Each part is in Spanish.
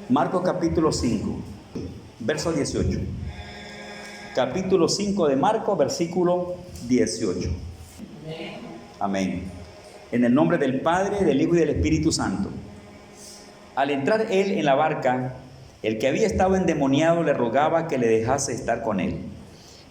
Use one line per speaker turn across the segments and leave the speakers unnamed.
Marcos capítulo 5, verso 18. Capítulo 5 de Marcos, versículo 18. Amén. En el nombre del Padre, del Hijo y del Espíritu Santo. Al entrar él en la barca, el que había estado endemoniado le rogaba que le dejase estar con él.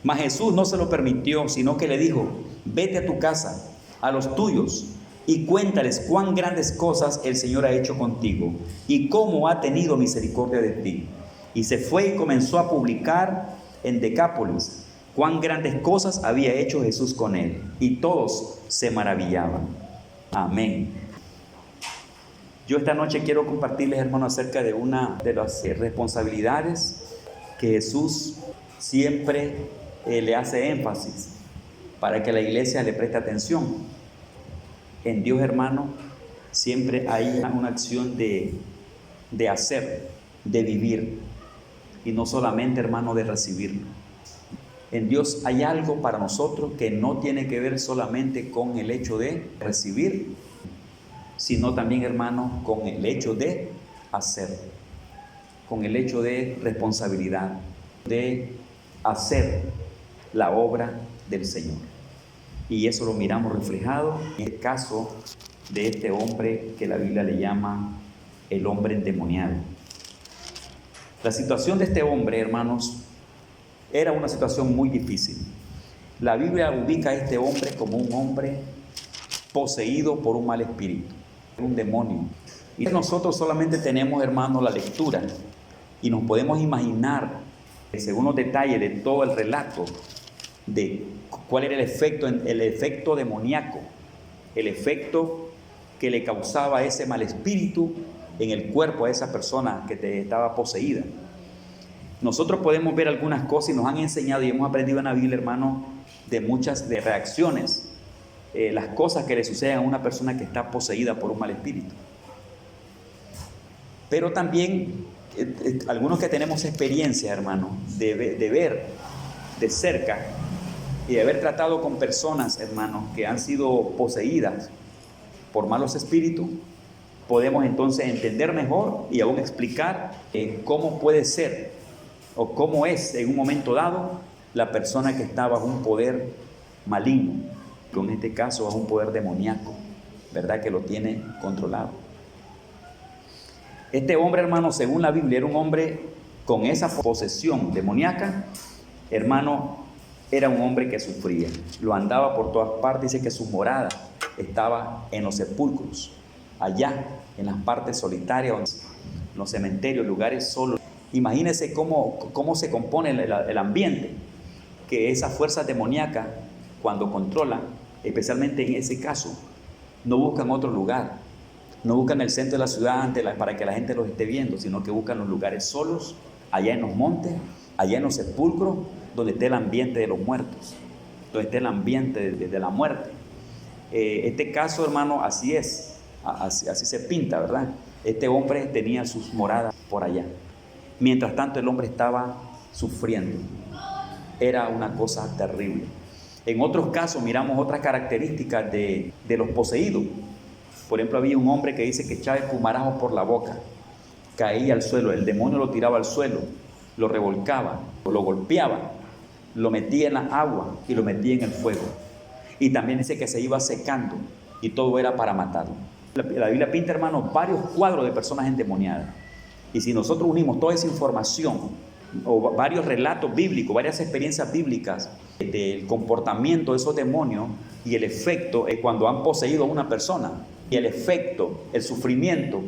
Mas Jesús no se lo permitió, sino que le dijo: vete a tu casa, a los tuyos, y cuéntales cuán grandes cosas el Señor ha hecho contigo, y cómo ha tenido misericordia de ti. Y se fue y comenzó a publicar en Decápolis cuán grandes cosas había hecho Jesús con él, y todos se maravillaban. Amén. Yo esta noche quiero compartirles, hermanos, acerca de una de las responsabilidades que Jesús siempre le hace énfasis para que la iglesia le preste atención. En Dios, hermano, siempre hay una acción de hacer, de vivir, y no solamente, hermano, de recibirlo. En Dios hay algo para nosotros que no tiene que ver solamente con el hecho de recibir, sino también, hermano, con el hecho de hacer, con el hecho de responsabilidad, de hacer la obra del Señor. Y eso lo miramos reflejado en el caso de este hombre que la Biblia le llama el hombre endemoniado. La situación de este hombre, hermanos, era una situación muy difícil. La Biblia ubica a este hombre como un hombre poseído por un mal espíritu, un demonio. Y nosotros solamente tenemos, hermanos, la lectura y nos podemos imaginar, según los detalles de todo el relato, de cuál era el efecto demoníaco, el efecto que le causaba ese mal espíritu en el cuerpo a esa persona que estaba poseída. Nosotros podemos ver algunas cosas y nos han enseñado y hemos aprendido en la Biblia, hermano, de muchas reacciones, las cosas que le suceden a una persona que está poseída por un mal espíritu. Pero también algunos que tenemos experiencia, hermano, de ver de cerca y de haber tratado con personas, hermanos, que han sido poseídas por malos espíritus, podemos entonces entender mejor y aún explicar cómo puede ser o cómo es en un momento dado la persona que está bajo un poder maligno, que en este caso es un poder demoníaco, ¿verdad? Que lo tiene controlado. Este hombre, hermano, según la Biblia, era un hombre con esa posesión demoníaca, hermano. Era un hombre que sufría, lo andaba por todas partes. Dice que su morada estaba en los sepulcros, allá en las partes solitarias, en los cementerios, lugares solos. Imagínense cómo se compone el ambiente, que esa fuerza demoníaca, cuando controla, especialmente en ese caso, no buscan otro lugar, no buscan el centro de la ciudad para que la gente los esté viendo, sino que buscan los lugares solos, allá en los montes, allá en los sepulcros, donde esté el ambiente de los muertos, donde esté el ambiente de la muerte. Este caso, hermano, así es, así se pinta, ¿verdad? Este hombre tenía sus moradas por allá. Mientras tanto, el hombre estaba sufriendo. Era una cosa terrible. En otros casos miramos otras características de los poseídos. Por ejemplo, había un hombre que dice que echaba espumarajo por la boca, caía al suelo, el demonio lo tiraba al suelo, lo revolcaba, lo golpeaba, lo metía en la agua y lo metía en el fuego. Y también dice que se iba secando y todo era para matarlo. La Biblia pinta, hermanos, varios cuadros de personas endemoniadas. Y si nosotros unimos toda esa información o varios relatos bíblicos, varias experiencias bíblicas del comportamiento de esos demonios y el efecto cuando han poseído a una persona, y el efecto, el sufrimiento,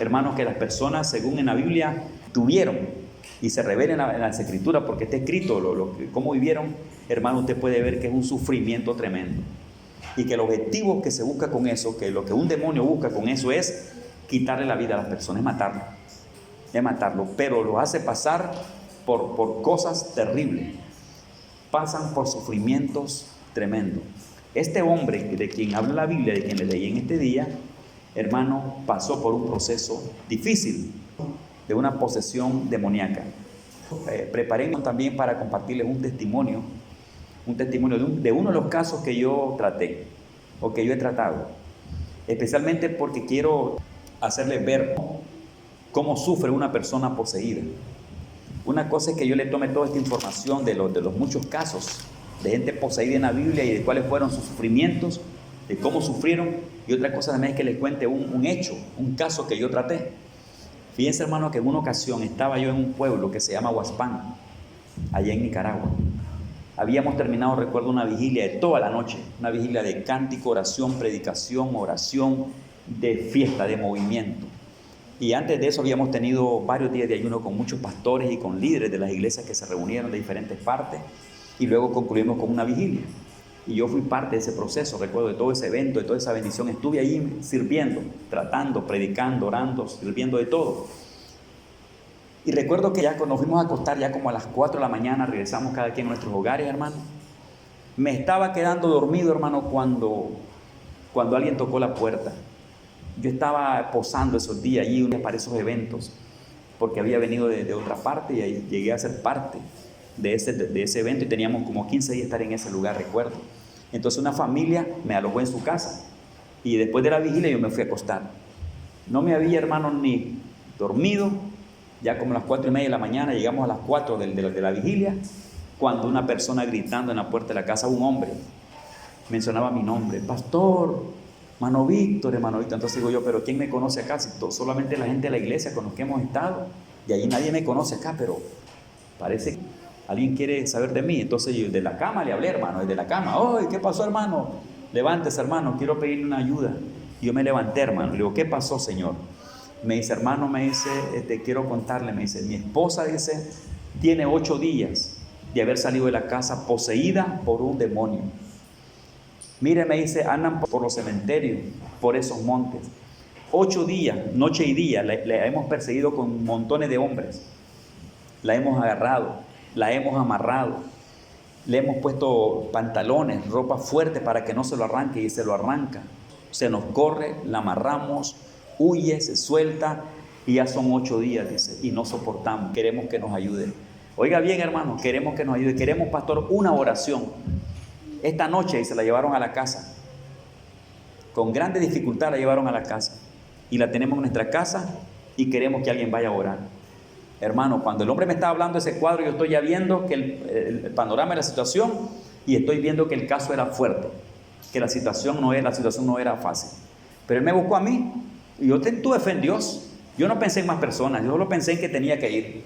hermanos, que las personas, según en la Biblia, tuvieron, y se revela en las Escrituras, porque está escrito cómo vivieron, hermano, usted puede ver que es un sufrimiento tremendo. Y que el objetivo que se busca con eso, que lo que un demonio busca con eso es quitarle la vida a las personas, es matarlo, pero lo hace pasar por cosas terribles, pasan por sufrimientos tremendos. Este hombre de quien habla la Biblia, de quien le leí en este día, hermano, pasó por un proceso difícil de una posesión demoníaca. Preparémonos también para compartirles un testimonio de uno de los casos que yo traté o que yo he tratado, especialmente porque quiero hacerles ver cómo sufre una persona poseída. Una cosa es que yo le tome toda esta información de los muchos casos de gente poseída en la Biblia y de cuáles fueron sus sufrimientos, de cómo sufrieron, y otra cosa también es que les cuente un hecho, un caso que yo traté. Fíjense, hermano, que en una ocasión estaba yo en un pueblo que se llama Huaspán, allá en Nicaragua. Habíamos terminado, recuerdo, una vigilia de toda la noche, una vigilia de cántico, oración, predicación, oración, de fiesta, de movimiento. Y antes de eso habíamos tenido varios días de ayuno con muchos pastores y con líderes de las iglesias que se reunieron de diferentes partes, y luego concluimos con una vigilia. Y yo fui parte de ese proceso, recuerdo, de todo ese evento, de toda esa bendición. Estuve ahí sirviendo, tratando, predicando, orando, sirviendo de todo. Y recuerdo que ya cuando nos fuimos a acostar, ya como a las 4 de la mañana, regresamos cada quien a nuestros hogares, hermano. Me estaba quedando dormido, hermano, cuando alguien tocó la puerta. Yo estaba posando esos días allí para esos eventos, porque había venido de otra parte y ahí llegué a ser parte de ese evento, y teníamos como 15 días de estar en ese lugar, recuerdo. Entonces una familia me alojó en su casa, y después de la vigilia yo me fui a acostar. No me había, hermano, ni dormido. Ya como a las 4:30 de la mañana, llegamos a las 4 de la vigilia, cuando una persona gritando en la puerta de la casa, un hombre, mencionaba mi nombre: pastor, hermano Víctor, hermano Víctor. Entonces digo yo, pero ¿quién me conoce acá? Si solamente la gente de la iglesia con los que hemos estado, y allí nadie me conoce acá, pero parece que alguien quiere saber de mí. Entonces yo de la cama le hablé, hermano, desde la cama: ¡ay, qué pasó, hermano! Levántese, hermano, quiero pedirle una ayuda. Y yo me levanté, hermano, le digo: ¿qué pasó, señor? Me dice: hermano, me dice, quiero contarle, me dice, mi esposa, dice, tiene 8 días de haber salido de la casa poseída por un demonio. Mire, me dice, andan por los cementerios, por esos montes. 8 días, noche y día, la hemos perseguido con montones de hombres. La hemos agarrado, la hemos amarrado, le hemos puesto pantalones, ropa fuerte para que no se lo arranque, y se lo arranca. Se nos corre, la amarramos, huye, se suelta, y ya son 8 días, dice, y no soportamos, queremos que nos ayude. Oiga bien, hermano, queremos que nos ayude, queremos, pastor, una oración. Esta noche, y se la llevaron a la casa, con grande dificultad la llevaron a la casa, y la tenemos en nuestra casa, y queremos que alguien vaya a orar. Hermano, cuando el hombre me estaba hablando de ese cuadro, yo estoy ya viendo que el panorama de la situación, y estoy viendo que el caso era fuerte, que la situación no era fácil. Pero él me buscó a mí, y yo tuve fe en Dios. Yo no pensé en más personas, yo solo pensé en que tenía que ir.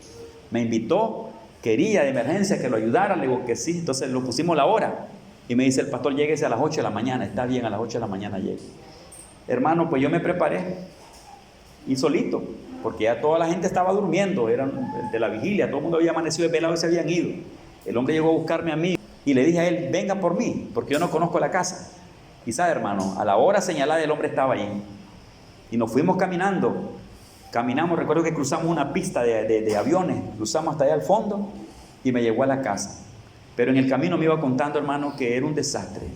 Me invitó, quería de emergencia que lo ayudara, le digo que sí. Entonces lo pusimos la hora, y me dice el pastor: lléguese a las 8 de la mañana. Está bien, a las 8 de la mañana llegue. Hermano, pues yo me preparé, y solito, porque ya toda la gente estaba durmiendo, eran de la vigilia, todo el mundo había amanecido desvelado y se habían ido. El hombre llegó a buscarme a mí, y le dije a él: venga por mí, porque yo no conozco la casa. Quizás, hermano, a la hora señalada el hombre estaba ahí, y nos fuimos caminando. Caminamos, recuerdo que cruzamos una pista de aviones, cruzamos hasta allá al fondo, y me llevó a la casa. Pero en el camino me iba contando, hermano, que era un desastre,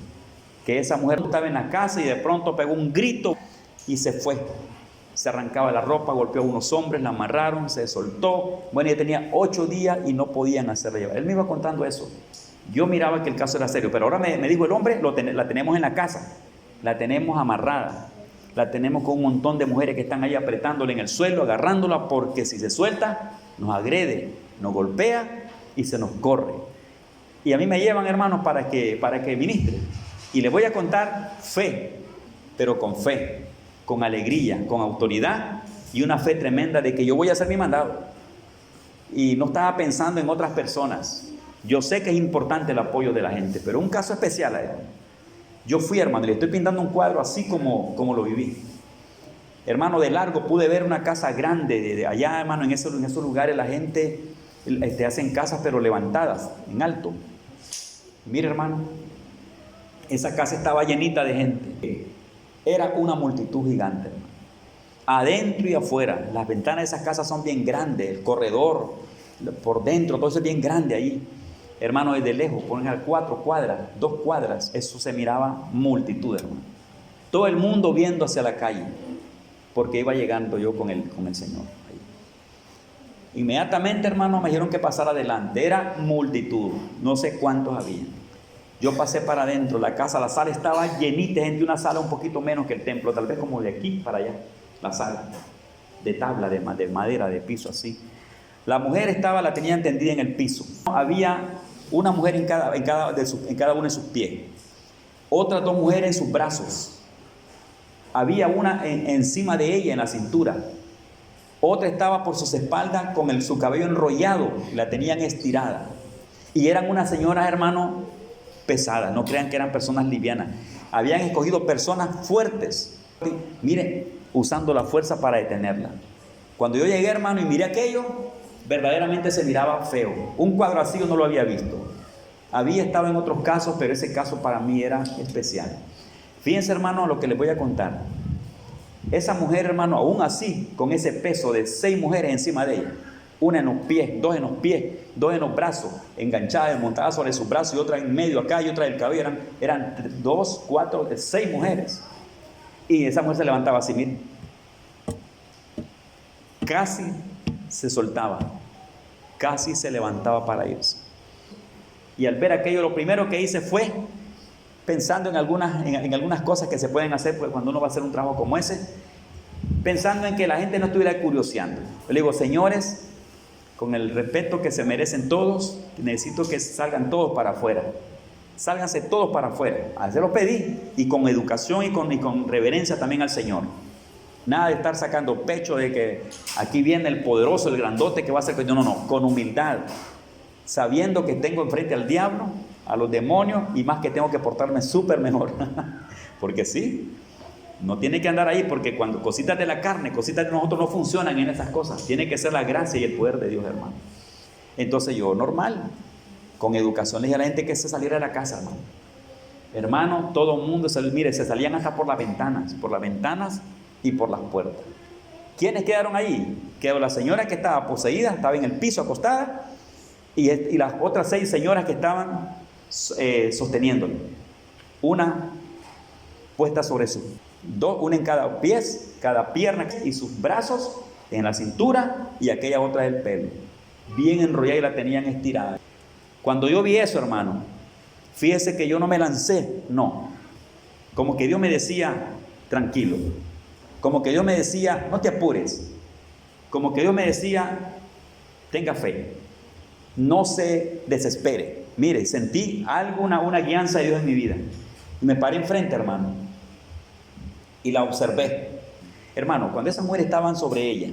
que esa mujer estaba en la casa y de pronto pegó un grito y se fue. Se arrancaba la ropa, golpeó a unos hombres, la amarraron, se soltó. Bueno, ella tenía 8 días y no podían hacerla llevar. Él me iba contando eso. Yo miraba que el caso era serio, pero ahora me dijo el hombre: la tenemos en la casa, la tenemos amarrada, la tenemos con un montón de mujeres que están ahí apretándole en el suelo, agarrándola, porque si se suelta, nos agrede, nos golpea y se nos corre. Y a mí me llevan, hermanos, para que ministre. Y les voy a contar fe, pero con fe, con alegría, con autoridad y una fe tremenda de que yo voy a hacer mi mandado. Y no estaba pensando en otras personas. Yo sé que es importante el apoyo de la gente, pero un caso especial, yo fui, hermano, y le estoy pintando un cuadro así como lo viví. Hermano, de largo pude ver una casa grande, de allá, hermano, en esos lugares la gente hacen casas pero levantadas, en alto. Mire, hermano, esa casa estaba llenita de gente. Era una multitud gigante, hermano. Adentro y afuera, las ventanas de esas casas son bien grandes, el corredor, por dentro, todo eso es bien grande ahí. Hermano, desde lejos, ponen a 4 cuadras, 2 cuadras, eso se miraba multitud, hermano. Todo el mundo viendo hacia la calle, porque iba llegando yo con el Señor. Ahí. Inmediatamente, hermano, me dijeron que pasara adelante. Era multitud, no sé cuántos había. Yo pasé para adentro, la sala estaba llenita de gente, una sala un poquito menos que el templo, tal vez como de aquí para allá, la sala. de tabla, de madera, de piso así. La mujer la tenía tendida en el piso. Había una mujer en cada uno de sus pies. Otras 2 mujeres en sus brazos. Había una encima de ella en la cintura. Otra estaba por sus espaldas con su cabello enrollado. La tenían estirada. Y eran unas señoras, hermano, pesadas. No crean que eran personas livianas. Habían escogido personas fuertes. Mire, usando la fuerza para detenerla. Cuando yo llegué, hermano, y miré aquello, verdaderamente se miraba feo. Un cuadro así yo no lo había visto. Había estado en otros casos, pero ese caso para mí era especial. Fíjense, hermano, lo que les voy a contar. Esa mujer, hermano, aún así, con ese peso de 6 mujeres encima de ella, una en los pies, 2 en los pies, 2 en los brazos, enganchadas, montadas sobre sus brazos, y otra en medio acá y otra del cabello, eran 2, 4, 6 mujeres. Y esa mujer se levantaba así, miren. Casi se soltaba, casi se levantaba para irse. Y al ver aquello, lo primero que hice fue, pensando en algunas cosas que se pueden hacer cuando uno va a hacer un trabajo como ese, pensando en que la gente no estuviera curioseando. Le digo, señores, con el respeto que se merecen todos, necesito que salgan todos para afuera. Sálganse todos para afuera. Así lo pedí, y con educación y con reverencia también al Señor. Nada de estar sacando pecho de que aquí viene el poderoso, el grandote que va a hacer. No, con humildad, sabiendo que tengo enfrente al diablo, a los demonios, y más que tengo que portarme súper mejor. Porque sí, no tiene que andar ahí, porque cuando cositas de la carne, cositas de nosotros no funcionan en esas cosas. Tiene que ser la gracia y el poder de Dios, hermano. Entonces yo, normal, con educación, le dije a la gente que se saliera de la casa, hermano. Hermano, todo el mundo, mire, se salían hasta por las ventanas y por las puertas. ¿Quiénes quedaron ahí? Quedó la señora que estaba poseída, estaba en el piso acostada, y las otras 6 señoras que estaban sosteniéndolo. Una puesta sobre una en cada pie, cada pierna, y sus brazos en la cintura, y aquella otra del pelo, bien enrollada, y la tenían estirada. Cuando yo vi eso, hermano, fíjese que yo no me lancé, no. Como que Dios me decía, tranquilo. Como que Dios me decía, no te apures. Como que Dios me decía, tenga fe. No se desespere. Mire, sentí algo, una guianza de Dios en mi vida. Y me paré enfrente, hermano, y la observé. Hermano, cuando esas mujeres estaban sobre ella,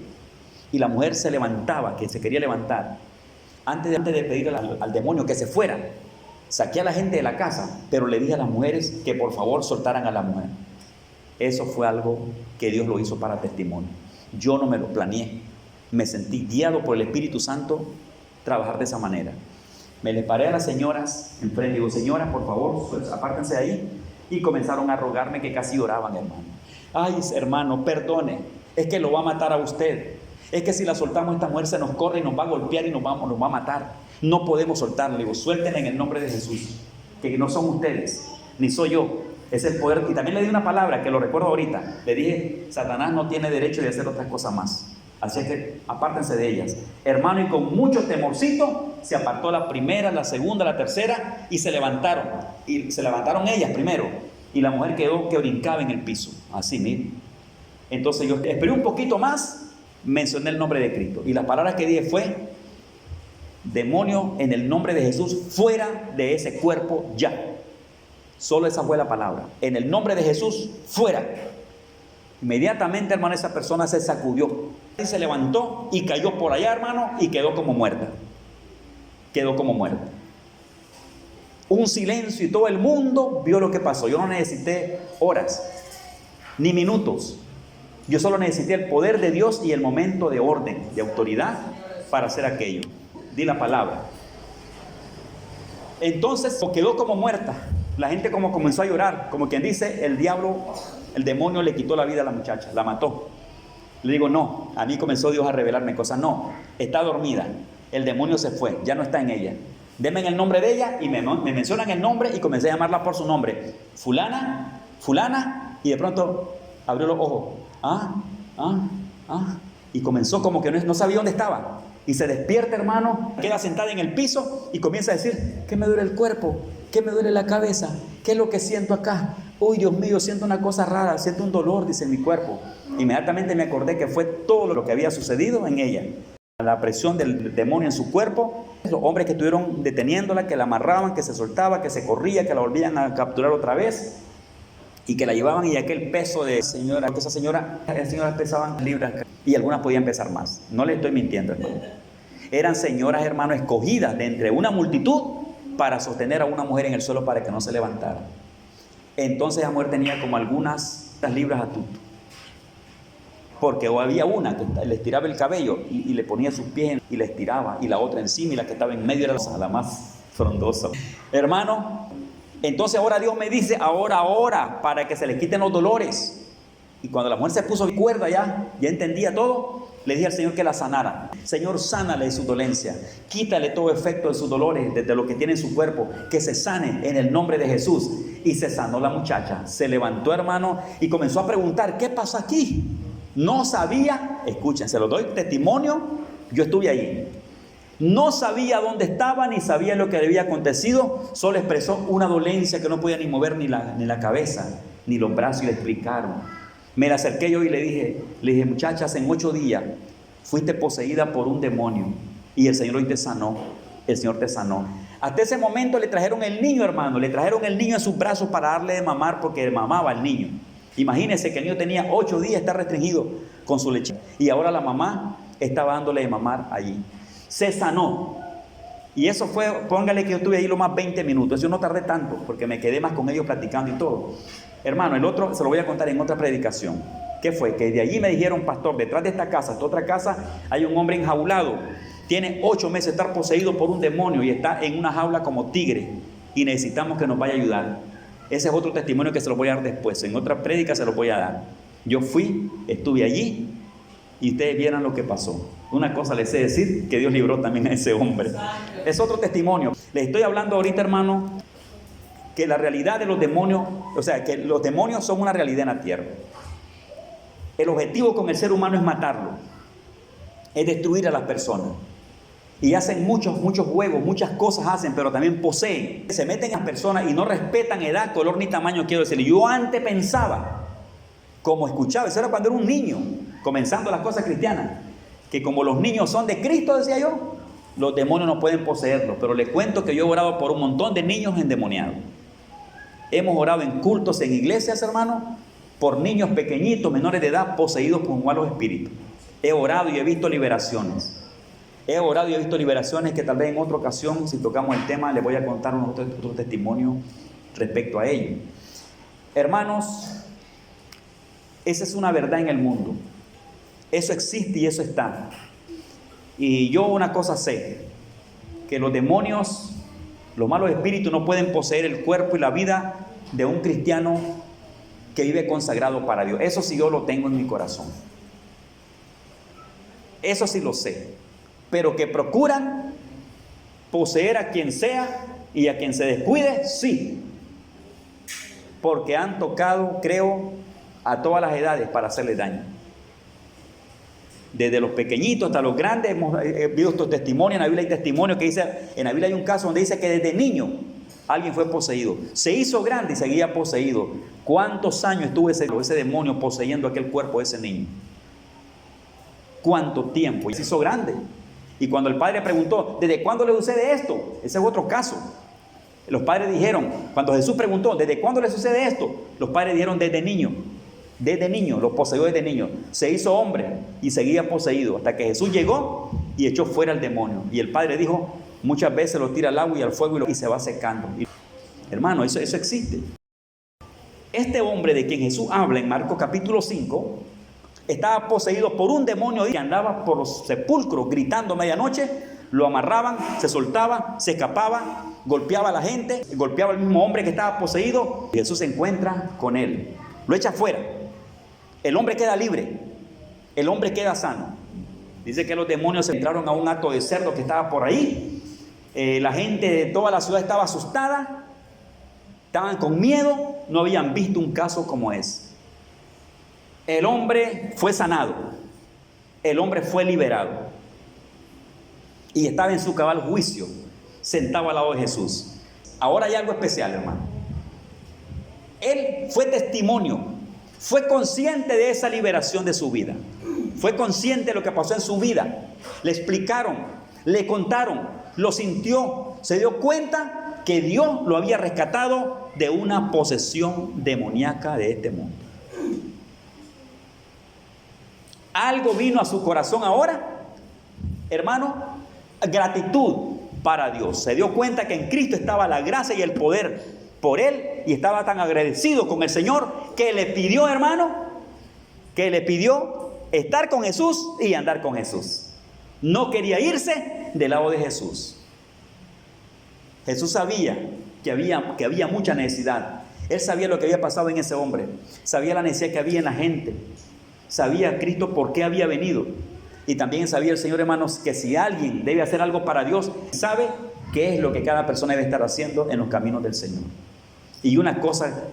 y la mujer se levantaba, que se quería levantar, antes de pedirle al demonio que se fuera, saqué a la gente de la casa, pero le dije a las mujeres que por favor soltaran a la mujer. Eso fue algo que Dios lo hizo para testimonio. Yo no me lo planeé. Me sentí guiado por el Espíritu Santo trabajar de esa manera. Me les paré a las señoras enfrente y digo, señoras, por favor, pues, apártense de ahí. Y comenzaron a rogarme, que casi oraban, hermano. Ay, hermano, perdone, es que lo va a matar a usted. Es que si la soltamos, esta mujer se nos corre y nos va a golpear y nos va a matar. No podemos soltarla. Le digo, suéltenla en el nombre de Jesús, que no son ustedes, ni soy yo. Es el poder. Y también le di una palabra que lo recuerdo ahorita. Le dije, Satanás no tiene derecho de hacer otras cosas más. Así que apártense de ellas. Hermano, y con mucho temorcito se apartó la primera, la segunda, la tercera, y se levantaron. Y se levantaron ellas primero. Y la mujer quedó que brincaba en el piso. Así, mire. Entonces yo esperé un poquito más, mencioné el nombre de Cristo. Y las palabras que dije fue, demonio, en el nombre de Jesús, fuera de ese cuerpo ya. Solo esa fue la palabra. En el nombre de Jesús, fuera. Inmediatamente, hermano, esa persona se sacudió y se levantó y cayó por allá, hermano, y quedó como muerta. Quedó como muerta. Un silencio y todo el mundo vio lo que pasó. Yo no necesité horas ni minutos. Yo solo necesité el poder de Dios y el momento de orden, de autoridad para hacer aquello. Di la palabra. Entonces quedó como muerta. La gente como comenzó a llorar, como quien dice, el demonio le quitó la vida a la muchacha, la mató. Le digo, no, a mí comenzó Dios a revelarme cosas. No, está dormida, el demonio se fue, ya no está en ella. Denme el nombre de ella y me mencionan el nombre y comencé a llamarla por su nombre. Fulana, fulana, y de pronto abrió los ojos. Y comenzó como que no sabía dónde estaba. Y se despierta, hermano, queda sentada en el piso y comienza a decir, ¿qué me duele el cuerpo? ¿Qué me duele la cabeza? ¿Qué es lo que siento acá? Uy, Dios mío, siento una cosa rara, siento un dolor, dice, en mi cuerpo. Inmediatamente me acordé que fue todo lo que había sucedido en ella. La presión del demonio en su cuerpo, los hombres que estuvieron deteniéndola, que la amarraban, que se soltaba, que se corría, que la volvían a capturar otra vez y que la llevaban, y aquel peso de señora, que esas señoras pesaban libras y algunas podían pesar más. No le estoy mintiendo, hermano. Eran señoras, hermano, escogidas de entre una multitud para sostener a una mujer en el suelo para que no se levantara. Entonces la mujer tenía como algunas libras a tuto. Porque había una que le estiraba el cabello y le ponía sus pies y le estiraba, y la otra encima, y la que estaba en medio era la más frondosa. Hermano, entonces ahora Dios me dice, ahora, para que se le quiten los dolores. Y cuando la mujer se puso cuerda ya entendía todo, le dije al Señor que la sanara. Señor, sánale de su dolencia, quítale todo efecto de sus dolores, desde lo que tiene en su cuerpo, que se sane en el nombre de Jesús. Y se sanó la muchacha, se levantó, hermano, y comenzó a preguntar, ¿qué pasa aquí? No sabía, escuchen, se lo doy testimonio, yo estuve allí. No sabía dónde estaba, ni sabía lo que le había acontecido, solo expresó una dolencia que no podía ni mover ni la cabeza, ni los brazos, y le explicaron. Me la acerqué yo y le dije, muchacha, hace 8 días fuiste poseída por un demonio y el Señor hoy te sanó, el Señor te sanó. Hasta ese momento le trajeron el niño, hermano, le trajeron el niño en sus brazos para darle de mamar, porque mamaba el niño. Imagínense que el niño tenía 8 días, está restringido con su leche, y ahora la mamá estaba dándole de mamar allí. Se sanó. Y eso fue, póngale que yo estuve ahí lo más 20 minutos. Yo no tardé tanto porque me quedé más con ellos platicando y todo. Hermano, el otro se lo voy a contar en otra predicación. ¿Qué fue? Que de allí me dijeron, pastor, detrás de esta otra casa, hay un hombre enjaulado. Tiene 8 meses de estar poseído por un demonio y está en una jaula como tigre, y necesitamos que nos vaya a ayudar. Ese es otro testimonio que se lo voy a dar después. En otra prédica se lo voy a dar. Yo fui, estuve allí, y ustedes vieran lo que pasó. Una cosa les sé decir, que Dios libró también a ese hombre. Es otro testimonio. Les estoy hablando ahorita, hermano, que la realidad de los demonios, o sea, que los demonios son una realidad en la tierra. El objetivo con el ser humano es matarlo, es destruir a las personas. Y hacen muchos juegos, muchas cosas hacen, pero también poseen. Se meten en las personas y no respetan edad, color ni tamaño, quiero decirle. Yo antes pensaba, como escuchaba, eso era cuando era un niño, comenzando las cosas cristianas, que como los niños son de Cristo, decía yo, los demonios no pueden poseerlos. Pero les cuento que yo he orado por un montón de niños endemoniados. Hemos orado en cultos, en iglesias, hermano, por niños pequeñitos, menores de edad, poseídos por malos espíritus. He orado y he visto liberaciones. He orado y he visto liberaciones que tal vez en otra ocasión, si tocamos el tema, les voy a contar otro testimonio respecto a ello. Hermanos, esa es una verdad en el mundo. Eso existe y eso está. Y yo una cosa sé, que los demonios, los malos espíritus no pueden poseer el cuerpo y la vida de un cristiano que vive consagrado para Dios. Eso sí yo lo tengo en mi corazón. Eso sí lo sé. Pero que procuran poseer a quien sea y a quien se descuide, sí. Porque han tocado, creo, a todas las edades para hacerle daño. Desde los pequeñitos hasta los grandes. Hemos visto estos testimonios. En la Biblia hay testimonios que dice, en la Biblia hay un caso donde dice que desde niño alguien fue poseído. Se hizo grande y seguía poseído. ¿Cuántos años estuvo ese demonio poseyendo aquel cuerpo de ese niño? ¿Cuánto tiempo? Y se hizo grande. Y cuando el padre preguntó, ¿desde cuándo le sucede esto? Ese es otro caso. Los padres dijeron, cuando Jesús preguntó, ¿desde cuándo le sucede esto? Los padres dijeron, desde niño. Desde niño, lo poseyó desde niño. Se hizo hombre y seguía poseído hasta que Jesús llegó y echó fuera al demonio. Y el padre dijo, muchas veces lo tira al agua y al fuego y se va secando. Hermano, eso existe. Este hombre de quien Jesús habla en Marcos capítulo 5, estaba poseído por un demonio que andaba por los sepulcros gritando a medianoche. Lo amarraban, se soltaba, se escapaba, golpeaba a la gente, golpeaba al mismo hombre que estaba poseído. Y Jesús se encuentra con él, lo echa fuera. El hombre queda libre, el hombre queda sano. Dice que los demonios entraron a un hato de cerdo que estaba por ahí. La gente de toda la ciudad estaba asustada, estaban con miedo, no habían visto un caso como ese. El hombre fue sanado, el hombre fue liberado y estaba en su cabal juicio, sentado al lado de Jesús. Ahora hay algo especial, hermano. Él fue testimonio, fue consciente de esa liberación de su vida. Fue consciente de lo que pasó en su vida. Le explicaron, le contaron, lo sintió, se dio cuenta que Dios lo había rescatado de una posesión demoníaca de este mundo. Algo vino a su corazón ahora, hermano, gratitud para Dios. Se dio cuenta que en Cristo estaba la gracia y el poder por él, y estaba tan agradecido con el Señor que le pidió, hermano, que le pidió estar con Jesús y andar con Jesús. No quería irse del lado de Jesús. Jesús sabía que había mucha necesidad. Él sabía lo que había pasado en ese hombre, sabía la necesidad que había en la gente, sabía Cristo por qué había venido, y también sabía el Señor, hermanos, que si alguien debe hacer algo para Dios, sabe qué es lo que cada persona debe estar haciendo en los caminos del Señor. Y una cosa,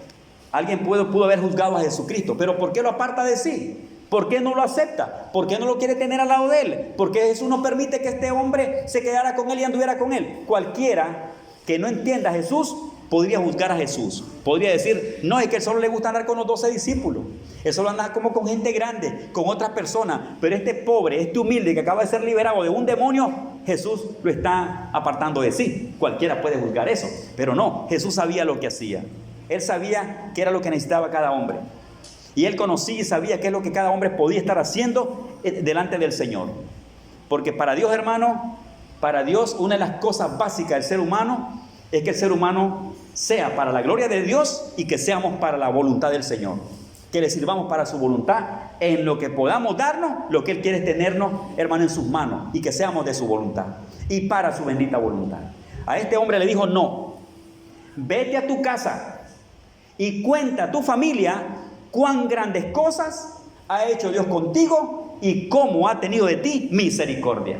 alguien pudo haber juzgado a Jesucristo, pero ¿por qué lo aparta de sí? ¿Por qué no lo acepta? ¿Por qué no lo quiere tener al lado de él? ¿Por qué Jesús no permite que este hombre se quedara con él y anduviera con él? Cualquiera que no entienda a Jesús podría juzgar a Jesús. Podría decir, no, es que él solo le gusta andar con los 12 discípulos. Él solo anda como con gente grande, con otras personas. Pero este pobre, este humilde que acaba de ser liberado de un demonio, Jesús lo está apartando de sí. Cualquiera puede juzgar eso, pero no, Jesús sabía lo que hacía. Él sabía qué era lo que necesitaba cada hombre. Y él conocía y sabía qué es lo que cada hombre podía estar haciendo delante del Señor. Porque para Dios, hermano, para Dios una de las cosas básicas del ser humano es que el ser humano sea para la gloria de Dios y que seamos para la voluntad del Señor. Que le sirvamos para su voluntad en lo que podamos darnos, lo que Él quiere es tenernos, hermano, en sus manos, y que seamos de su voluntad y para su bendita voluntad. A este hombre le dijo, no, vete a tu casa y cuenta a tu familia cuán grandes cosas ha hecho Dios contigo y cómo ha tenido de ti misericordia.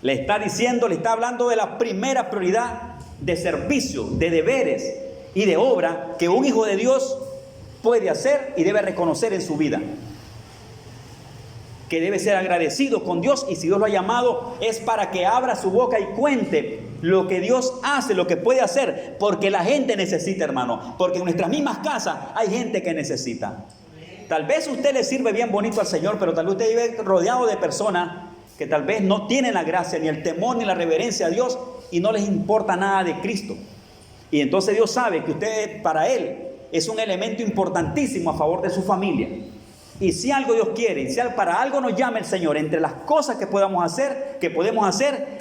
Le está diciendo, le está hablando de la primera prioridad de servicio, de deberes y de obra que un hijo de Dios puede hacer y debe reconocer en su vida. Que debe ser agradecido con Dios, y si Dios lo ha llamado es para que abra su boca y cuente lo que Dios hace, lo que puede hacer, porque la gente necesita, hermano, porque en nuestras mismas casas hay gente que necesita. Tal vez usted le sirve bien bonito al Señor, pero tal vez usted vive rodeado de personas que tal vez no tienen la gracia, ni el temor, ni la reverencia a Dios, y no les importa nada de Cristo. Y entonces Dios sabe que usted, para Él, es un elemento importantísimo a favor de su familia. Y si algo Dios quiere, y si para algo nos llama el Señor, entre las cosas que podemos hacer,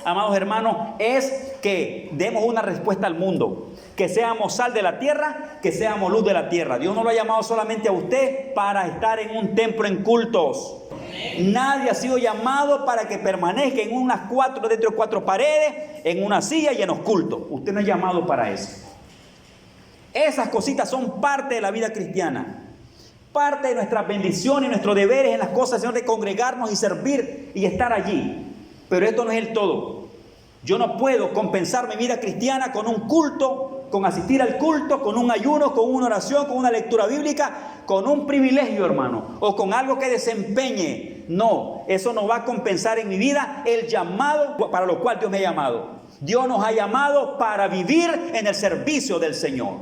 amados hermanos, es que demos una respuesta al mundo. Que seamos sal de la tierra, que seamos luz de la tierra. Dios no lo ha llamado solamente a usted para estar en un templo en cultos. Nadie ha sido llamado para que permanezca dentro de 4 paredes, en una silla y en los cultos. Usted no es llamado para eso. Esas cositas son parte de la vida cristiana, parte de nuestras bendiciones y nuestros deberes en las cosas, Señor, de congregarnos y servir y estar allí. Pero esto no es el todo. Yo no puedo compensar mi vida cristiana con un culto, con asistir al culto, con un ayuno, con una oración, con una lectura bíblica, con un privilegio, hermano, o con algo que desempeñe. No, eso no va a compensar en mi vida el llamado para lo cual Dios me ha llamado. Dios nos ha llamado para vivir en el servicio del Señor.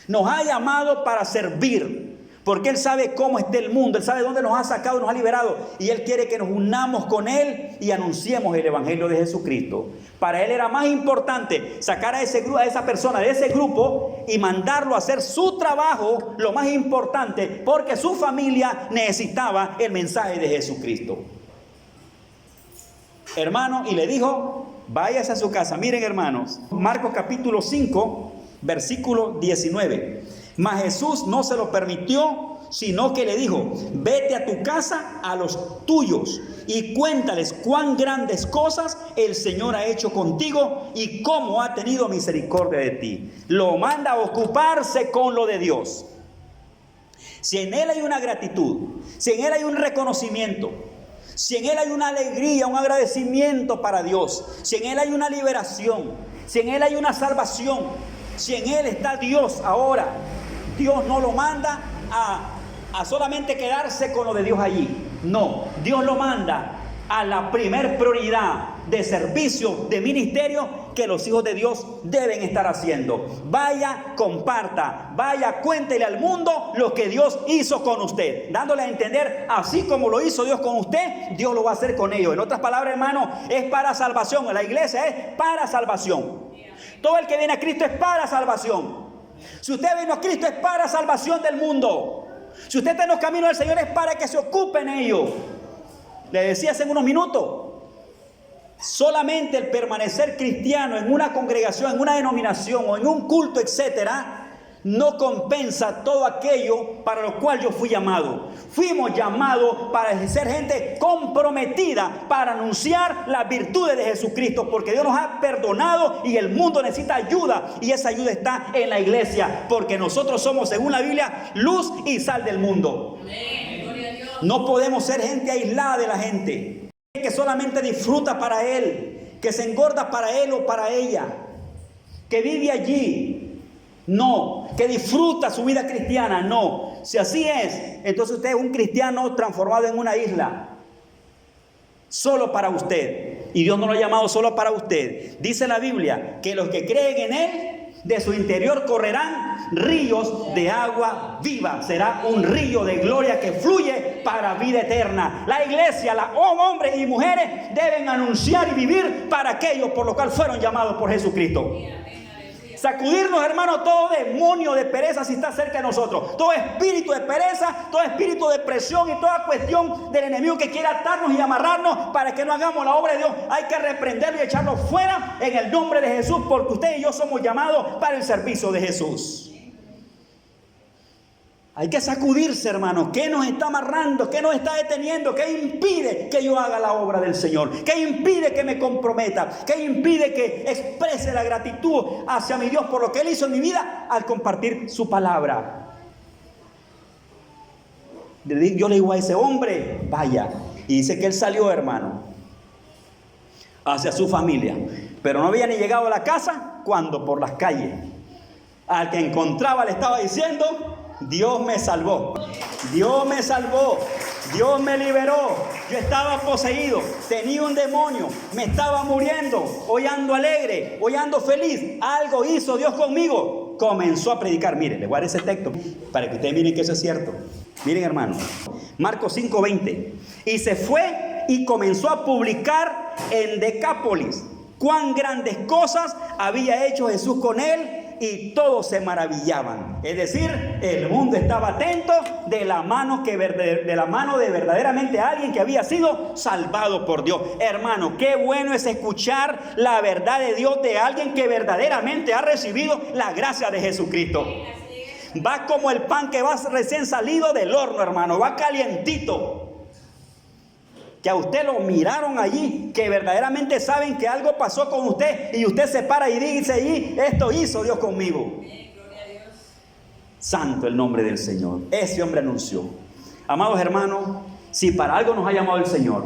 Nos ha llamado para servir, porque Él sabe cómo está el mundo, Él sabe dónde nos ha sacado, nos ha liberado, y Él quiere que nos unamos con Él y anunciemos el Evangelio de Jesucristo. Para Él era más importante sacar a esa persona de ese grupo y mandarlo a hacer su trabajo, lo más importante, porque su familia necesitaba el mensaje de Jesucristo. Hermano, y le dijo, váyase a su casa. Miren, hermanos, Marcos capítulo 5, versículo 19. Mas Jesús no se lo permitió, sino que le dijo, vete a tu casa a los tuyos y cuéntales cuán grandes cosas el Señor ha hecho contigo y cómo ha tenido misericordia de ti. Lo manda a ocuparse con lo de Dios. Si en Él hay una gratitud, si en Él hay un reconocimiento, si en Él hay una alegría, un agradecimiento para Dios, si en Él hay una liberación, si en Él hay una salvación, si en Él está Dios ahora, Dios no lo manda a solamente quedarse con lo de Dios allí. No, Dios lo manda a la primer prioridad de servicio, de ministerio que los hijos de Dios deben estar haciendo. Vaya, comparta, vaya, cuéntele al mundo lo que Dios hizo con usted, dándole a entender, así como lo hizo Dios con usted, Dios lo va a hacer con ellos. En otras palabras, hermano, es para salvación. La iglesia es para salvación. Todo el que viene a Cristo es para salvación. Si usted vino a Cristo es para salvación del mundo. Si usted está en los caminos del Señor es para que se ocupen ellos. Le decía hace unos minutos, solamente el permanecer cristiano en una congregación, en una denominación o en un culto, etcétera, no compensa todo aquello para lo cual yo fui llamado. Fuimos llamados para ser gente comprometida para anunciar las virtudes de Jesucristo, porque Dios nos ha perdonado y el mundo necesita ayuda, y esa ayuda está en la iglesia, porque nosotros somos, según la Biblia, luz y sal del mundo. No podemos ser gente aislada de la gente, que solamente disfruta para él, que se engorda para él o para ella, que vive allí. No, que disfruta su vida cristiana. No, si así es, entonces usted es un cristiano transformado en una isla, solo para usted, y Dios no lo ha llamado solo para usted. Dice la Biblia que los que creen en él, de su interior correrán ríos de agua viva. Será un río de gloria que fluye para vida eterna. La iglesia, los hombres y mujeres deben anunciar y vivir para aquellos por lo cual fueron llamados por Jesucristo. Sacudirnos, hermano, todo demonio de pereza si está cerca de nosotros. Todo espíritu de pereza, todo espíritu de presión y toda cuestión del enemigo que quiera atarnos y amarrarnos para que no hagamos la obra de Dios. Hay que reprenderlo y echarlo fuera en el nombre de Jesús, porque usted y yo somos llamados para el servicio de Jesús. Hay que sacudirse, hermano. ¿Qué nos está amarrando? ¿Qué nos está deteniendo? ¿Qué impide que yo haga la obra del Señor? ¿Qué impide que me comprometa? ¿Qué impide que exprese la gratitud hacia mi Dios por lo que Él hizo en mi vida al compartir su palabra? Yo le digo a ese hombre, vaya. Y dice que él salió, hermano, hacia su familia. Pero no había ni llegado a la casa cuando por las calles al que encontraba le estaba diciendo: Dios me salvó, Dios me salvó, Dios me liberó. Yo estaba poseído, tenía un demonio, me estaba muriendo. Hoy ando alegre, hoy ando feliz. Algo hizo Dios conmigo. Comenzó a predicar. Mire, les voy a dar ese texto para que ustedes miren que eso es cierto. Miren, hermanos, Marcos 5:20. Y se fue y comenzó a publicar en Decápolis cuán grandes cosas había hecho Jesús con él, y todos se maravillaban. Es decir, el mundo estaba atento de la mano de verdaderamente alguien que había sido salvado por Dios. Hermano, qué bueno es escuchar la verdad de Dios de alguien que verdaderamente ha recibido la gracia de Jesucristo. Va como el pan que va recién salido del horno, hermano, va calientito. Que a usted lo miraron allí, que verdaderamente saben que algo pasó con usted, y usted se para y dice allí: esto hizo Dios conmigo. Santo el nombre del Señor. Ese hombre anunció. Amados hermanos, si para algo nos ha llamado el Señor,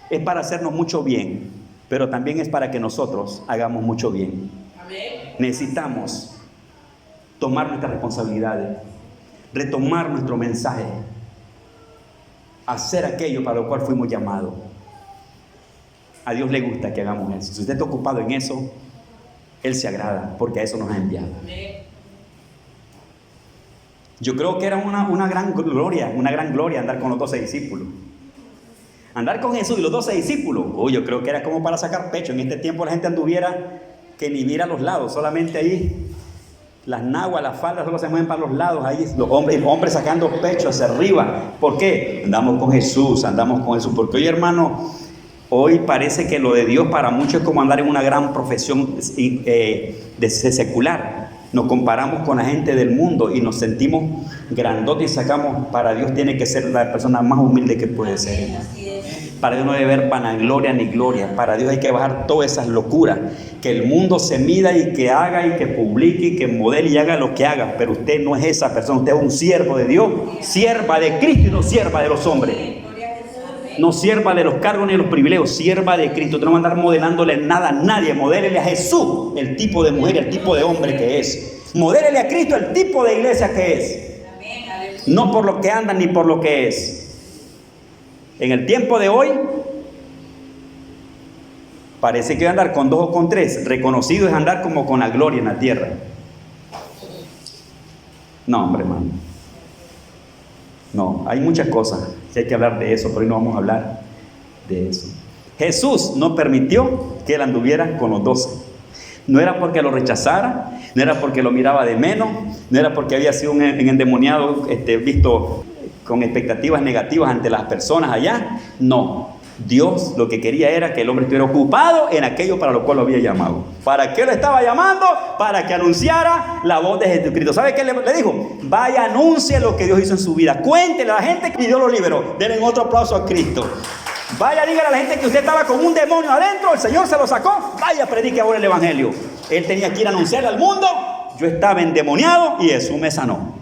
es para hacernos mucho bien, pero también es para que nosotros hagamos mucho bien. Amén. Necesitamos tomar nuestras responsabilidades, retomar nuestro mensaje, hacer aquello para lo cual fuimos llamados. A Dios le gusta que hagamos eso. Si usted está ocupado en eso, Él se agrada, porque a eso nos ha enviado. Yo creo que era una gran gloria andar con los 12 discípulos. Andar con Jesús y los 12 discípulos. Yo creo que era como para sacar pecho. En este tiempo la gente anduviera que ni viera a los lados, solamente ahí. Las naguas, las faldas solo se mueven para los lados. Ahí los hombres sacando pecho hacia arriba. ¿Por qué? Andamos con Jesús, Porque hoy, hermano, hoy parece que lo de Dios para muchos es como andar en una gran profesión de secular. Nos comparamos con la gente del mundo y nos sentimos grandotes y sacamos. Para Dios tiene que ser la persona más humilde que puede ser. Para Dios no debe haber vanagloria ni gloria. Para Dios hay que bajar todas esas locuras. Que el mundo se mida y que haga y que publique y que modele y haga lo que haga. Pero usted no es esa persona. Usted es un siervo de Dios, sierva de Cristo y no sierva de los hombres. No sierva de los cargos ni de los privilegios, sierva de Cristo. Usted no va a andar modelándole nada a nadie. Modélele a Jesús el tipo de mujer, el tipo de hombre que es. Modélele a Cristo el tipo de iglesia que es. No por lo que anda ni por lo que es. En el tiempo de hoy, Parece que andar con 2 o con 3, reconocido es andar como con la gloria en la tierra. No, hombre, hermano. No, hay muchas cosas que hay que hablar de eso, pero hoy no vamos a hablar de eso. Jesús no permitió que él anduviera con los 12. No era porque lo rechazara, no era porque lo miraba de menos, no era porque había sido un endemoniado visto con expectativas negativas ante las personas allá. No, Dios lo que quería era que el hombre estuviera ocupado en aquello para lo cual lo había llamado. ¿Para qué lo estaba llamando? Para que anunciara la voz de Jesucristo. ¿Sabe qué le dijo? Vaya, anuncie lo que Dios hizo en su vida. Cuéntele a la gente que Dios lo liberó. Denle otro aplauso a Cristo. Vaya, dígale a la gente que usted estaba con un demonio adentro, el Señor se lo sacó. Vaya, predique ahora el evangelio. Él tenía que ir a anunciarle al mundo: yo estaba endemoniado y Jesús me sanó.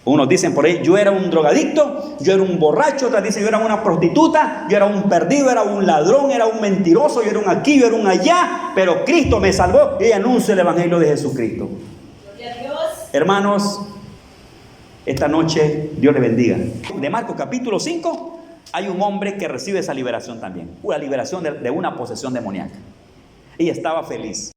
Unos dicen por ahí: yo era un drogadicto, yo era un borracho. Otras dicen: yo era una prostituta, yo era un perdido, era un ladrón, era un mentiroso, yo era un aquí, yo era un allá, pero Cristo me salvó y anuncio el evangelio de Jesucristo. Gloria a Dios. Hermanos, esta noche Dios le bendiga. De Marcos capítulo 5 hay un hombre que recibe esa liberación también, una liberación de una posesión demoníaca. Y estaba feliz.